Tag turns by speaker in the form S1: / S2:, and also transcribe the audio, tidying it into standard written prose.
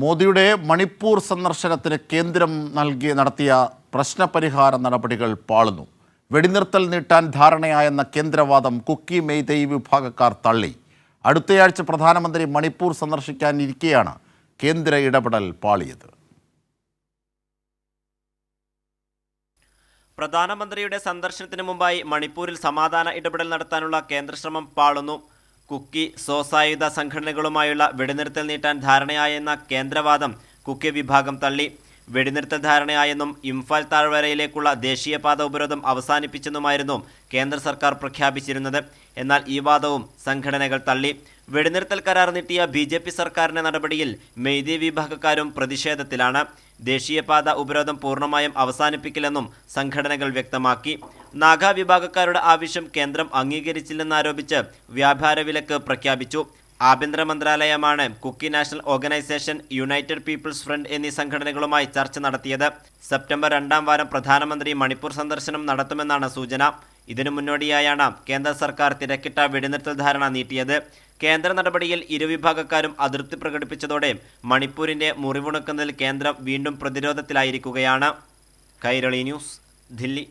S1: മോദിയുടെ മണിപ്പൂർ സന്ദർശനത്തിന് കേന്ദ്രം നടത്തിയ പ്രശ്നപരിഹാര നടപടികൾ പാളുന്നു. വെടിനിർത്തൽ നീട്ടാൻ ധാരണയായെന്ന കേന്ദ്രവാദം കുക്കി മെയ്തേയ് വിഭാഗക്കാർ തള്ളി. അടുത്തയാഴ്ച പ്രധാനമന്ത്രി മണിപ്പൂർ സന്ദർശിക്കാനിരിക്കെയാണ് കേന്ദ്ര ഇടപെടൽ പാളിയത്.
S2: പ്രധാനമന്ത്രിയുടെ സന്ദർശനത്തിന് മുമ്പായി മണിപ്പൂരിൽ സമാധാന ഇടപെടൽ നടത്താനുള്ള കേന്ദ്ര ശ്രമം പാളുന്നു. കുക്കി സ്വസായുധ സംഘടനകളുമായുള്ള വെടിനിർത്തൽ നീട്ടാൻ ധാരണയായെന്ന കേന്ദ്രവാദം കുക്കി വിഭാഗം തള്ളി. വെടിനിർത്തൽ ധാരണയായെന്നും ഇംഫാൽ താഴ്വരയിലേക്കുള്ള ദേശീയപാത ഉപരോധം അവസാനിപ്പിച്ചെന്നുമായിരുന്നു കേന്ദ്ര സർക്കാർ പ്രഖ്യാപിച്ചിരുന്നത്. എന്നാൽ ഈ വാദവും സംഘടനകൾ തള്ളി. വെടിനിർത്തൽ കരാർ നീട്ടിയ BJP സർക്കാരിന്റെ നടപടിയിൽ മെയ്തേയ് വിഭാഗക്കാരും പ്രതിഷേധത്തിലാണ്. ദേശീയപാത ഉപരോധം പൂർണ്ണമായും അവസാനിപ്പിക്കില്ലെന്നും സംഘടനകൾ വ്യക്തമാക്കി. നാഗ വിഭാഗക്കാരുടെ ആവശ്യം കേന്ദ്രം അംഗീകരിച്ചില്ലെന്നാരോപിച്ച് വ്യാപാര വിലക്ക് പ്രഖ്യാപിച്ചു. ആഭ്യന്തര മന്ത്രാലയമാണ് Kuki national organisation, united people's front എന്നീ സംഘടനകളുമായി ചർച്ച നടത്തിയത്. സെപ്റ്റംബർ 2-ാം വാരം പ്രധാനമന്ത്രി മണിപ്പൂർ സന്ദർശനം നടത്തുമെന്നാണ് സൂചന. ഇതിനു മുന്നോടിയായാണ് കേന്ദ്ര സർക്കാർ തിരക്കിട്ട വെടിനിർത്തൽ ധാരണ നീട്ടിയത്. കേന്ദ്ര നടപടിയിൽ ഇരുവിഭാഗക്കാരും അതൃപ്തി പ്രകടിപ്പിച്ചതോടെ മണിപ്പൂരിന്റെ മുറിവുണക്കുന്നതിൽ കേന്ദ്രം വീണ്ടും പ്രതിരോധത്തിലായിരിക്കുകയാണ്. കൈരളി ന്യൂസ്, ദില്ലി.